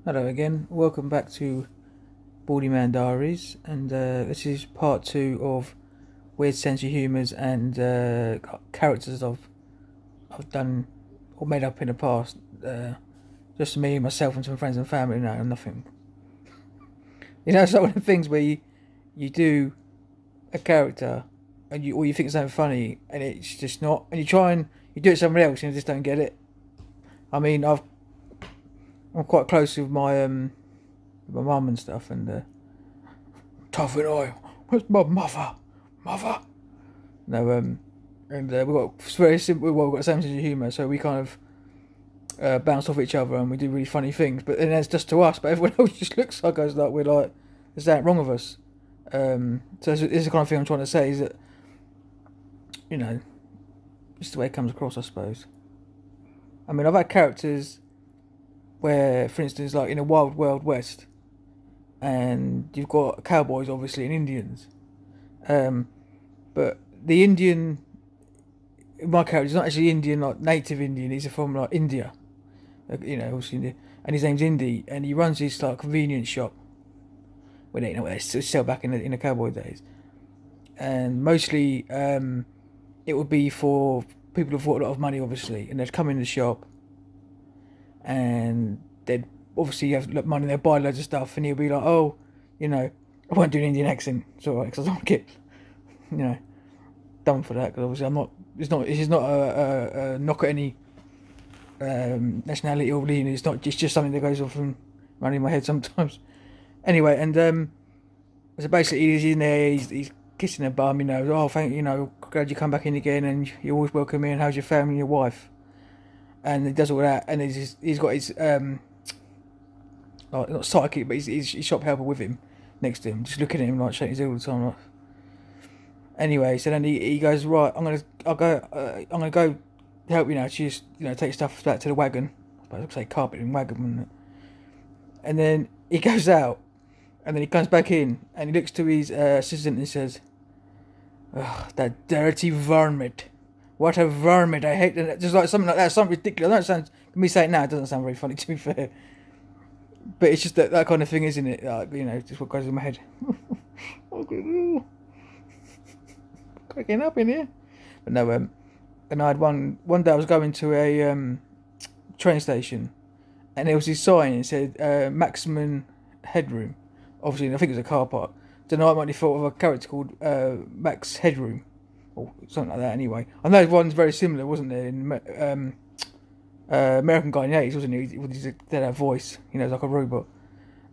Hello again, welcome back to Baldy Man Diaries, and this is part 2 of weird sense of humours and characters I've done or made up in the past. Just me, myself, and some friends and family. No, nothing. You know, it's like one of the things where you do a character and you think it's something funny and it's just not, and you do it to somebody else and you just don't get it. I mean, I'm quite close with my mum and stuff, and tough and I, where's my mother? No, and we've got very simple. Well, we've got the same sense of humour, so we kind of bounce off each other and we do really funny things. But then it's just to us, but everyone else just looks like us, like we're like, there's that wrong with us. So this is the kind of thing I'm trying to say, is that, you know, just the way it comes across, I suppose. I mean, I've had characters where, for instance, like in a Wild Wild West, and you've got cowboys, obviously, and Indians. But the Indian, my character is not actually Indian, like native Indian. He's from like India, you know, obviously India, and his name's Indy, and he runs this like convenience shop. Well, you know, they sell back in the cowboy days, and mostly it would be for people who've got a lot of money, obviously, and they'd come in the shop, and they'd obviously have money, they'd buy loads of stuff, and he'll be like, oh, you know, I won't do an Indian accent, it's alright, because I don't get, you know, done for that, because obviously it's just not a knock at any nationality or religion. It's just something that goes off and running in my head sometimes. Anyway, and so basically he's in there, he's kissing her bum, you know, oh, thank you, know, glad you come back in again, and you're always welcome in, how's your family and your wife? And he does all that, and he's got his like, not psychic, but his shop helper with him, next to him, just looking at him like shaking his head all the time. Like. Anyway, so then he goes, right, I'm gonna go help you now. She just, you know, take stuff back to the wagon. I would say carpet and wagon, wouldn't it? And then he goes out, and then he comes back in, and he looks to his assistant and he says, "Ugh, that dirty varmint. What a varmint! I hate it." Just like something like that, something ridiculous. I don't sound, me saying it now, it doesn't sound very funny, to be fair. But it's just that kind of thing, isn't it? Like, you know, just what goes in my head. Cracking up in here. But no, and I had one day I was going to a train station, and there was this sign, and it said maximum headroom. Obviously, I think it was a car park. Don't know, I might have thought of a character called Max Headroom, or something like that. Anyway, I know one's very similar, wasn't there? In American Guy in the 80s, wasn't he? He had that voice, you know, like a robot.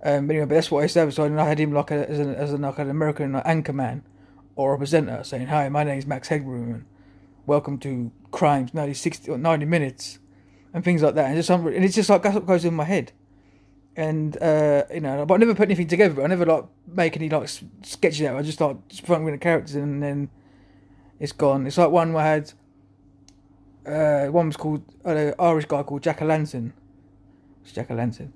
But anyway, but that's what I established. So I had him like as an American like, anchor man or a presenter saying, "Hi, my name's Max Headroom, and welcome to Crimes 90 or 90 minutes," and things like that. And it's just like that's what goes in my head. And you know, but I never put anything together. But I never like make any like sketches out. I just like front with the characters, and then it's gone. It's like one where I had one was called an Irish guy called Jack O'Lantern. It's Jack O'Lantern,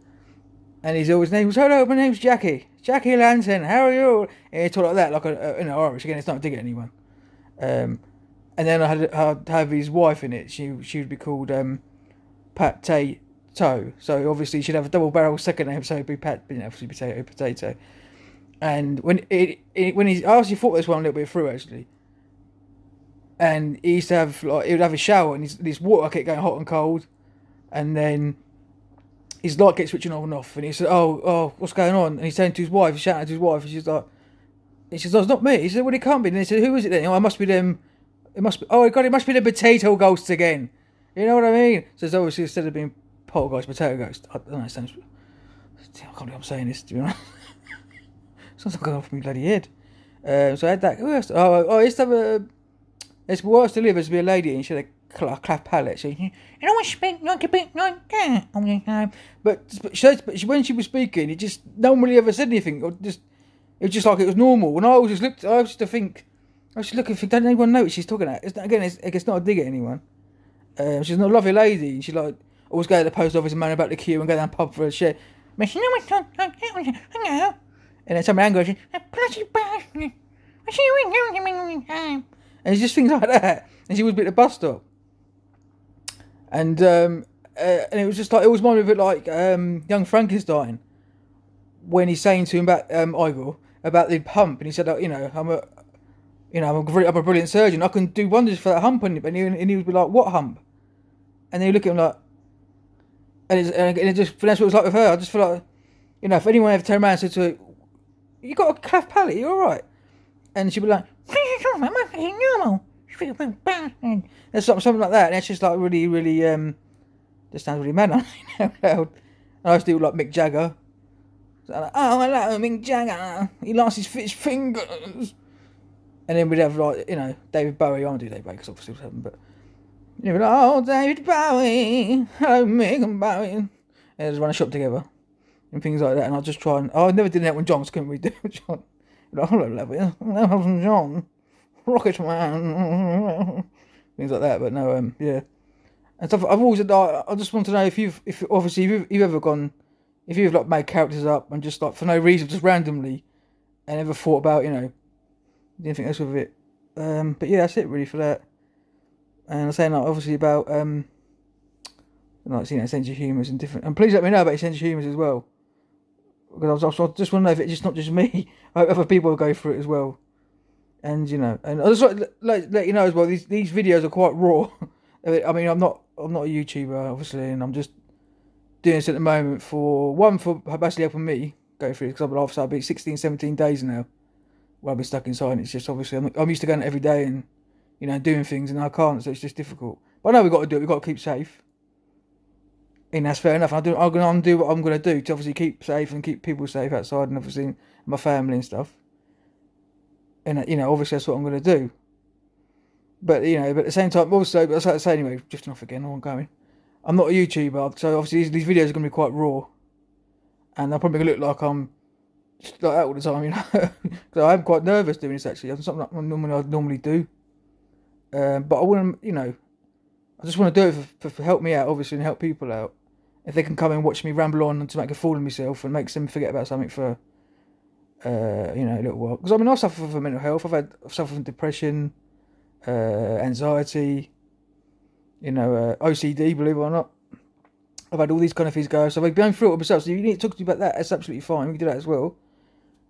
and his name was, "Hello, my name's Jackie Lantern. How are you?" And he talked like that, like in Irish. Again, it's not digging at anyone. And then I'd have his wife in it. She would be called Pat Tay Toe. So obviously she'd have a double barrel second name, so it'd be Pat, you know, obviously potato. And when I actually thought this one a little bit through actually. And he used to have he would have a shower, and his water kept going hot and cold, and then his light kept switching on and off, and he said, "Oh, what's going on?" And he's saying to his wife, he's shouting to his wife, and she's like, he says, "No, it's not me." He said, "Well, it can't be." And he said, "Who is it then?" "Oh, it must be them. It must be. Oh God, it must be the potato ghosts again." You know what I mean? So it's obviously, instead of being poltergeist, potato ghost. I don't know. I can't believe I'm saying this, to be honest. Sounds like going off my bloody head. So I had that. Who else? I used to have it's worse to live as to be a lady, and she had a cleft palate. So you know, I speak like a bit like that all the time. But when she was speaking, it just no one really ever said anything. Or just it was just like it was normal. When I was just looking, think, don't anyone know what she's talking about? It's not a dig at anyone. She's a lovely lady, and she like always go to the post office and moan about the queue and go down the pub for a share. And then some man goes, "Bloody bastard! I see you ain't going to me all the time." And it's just things like that. And she was a bit at the bus stop. And and it was just like, it was more of it like Young Frankenstein, when he's saying to him about Igor about the hump, and he said, you know, I'm a brilliant surgeon. I can do wonders for that hump, and he would be like, what hump? And then you look at him like, and it just, that's what it was like with her. I just feel like, you know, if anyone ever turned around and said to her, you got a cleft palate, you alright? And she'd be like, there's something like that, and it's just like really, really, just sounds really mad. And I used to do like Mick Jagger. So I'm like, oh, hello, Mick Jagger. He lost his fingers. And then we'd have like, you know, David Bowie. I won't do David Bowie because obviously it haven't, but you'd be like, oh, David Bowie, hello, Mick and Bowie. And just run a shop together and things like that. And I'll just try and, I never did that when John, so couldn't really do it. John. Like, hello, lovely. Hello, John. Rocket Man. Things like that, but no, yeah. And stuff. I've always, I just want to know if you've ever gone, if you've like made characters up and just like for no reason, just randomly, and ever thought about, you know, anything else with it. But yeah, that's it really for that. And I'm saying like, obviously about like, you know, sense of humours and different. And please let me know about your sense of humours as well, because I just want to know if it's just not just me. I hope other people will go through it as well. And you know, and I just want to let you know as well. These videos are quite raw. I mean, I'm not a YouTuber, obviously, and I'm just doing this at the moment for basically helping me go through it, because I've been 16, 17 days now where I've been stuck inside. It's just obviously I'm used to going every day and, you know, doing things, and I can't, so it's just difficult. But I know we've got to do it. We've got to keep safe, and that's fair enough. I'm going to do what I'm going to do to obviously keep safe and keep people safe outside, and obviously my family and stuff. And you know, obviously that's what I'm going to do. But you know, but at the same time, also, but as I say anyway, drifting off again, I'm going. I'm not a YouTuber, so obviously these videos are going to be quite raw, and I'm probably going to look like I'm just like that all the time, you know, because I'm quite nervous doing this actually. It's something I normally do, but I want to, you know, I just want to do it for help me out, obviously, and help people out. If they can come and watch me ramble on and to make a fool of myself and makes them forget about something for, you know, a little while. Because I mean, I've suffered from mental health. I've suffered from depression, anxiety, you know, OCD, believe it or not. I've had all these kind of things go, so I've been through it myself. So you need to talk to me about that. That's absolutely fine. We can do that as well,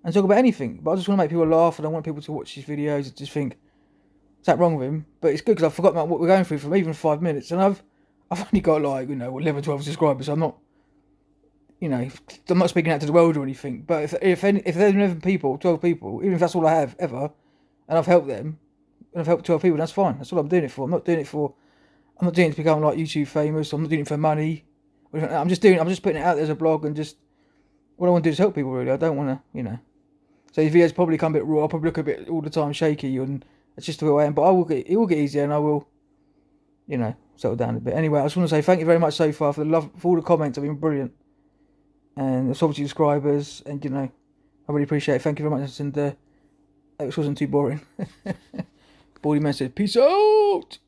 and talk about anything. But I just want to make people laugh, and I want people to watch these videos and just think, "Is that wrong with him?" But it's good because I've forgotten about what we're going through for even 5 minutes, and I've only got like, you know, 11, 12 subscribers. So I'm not, you know, I'm not speaking out to the world or anything. But if there's 11 people, 12 people, even if that's all I have ever, and I've helped them, and I've helped 12 people, that's fine. That's all I'm doing it for. I'm not doing it to become like YouTube famous. I'm not doing it for money. I'm just putting it out there as a blog, and just what I want to do is help people really. I don't want to, you know. So these videos probably come a bit raw. I'll probably look a bit all the time shaky, and it's just the way I am. But it will get easier, and I will, you know, settle down a bit. Anyway, I just want to say thank you very much so far for the love, for all the comments. Have been brilliant, and it's obviously subscribers, and you know, I really appreciate it. Thank you very much, and it wasn't too boring. Baldy man said, "Peace out."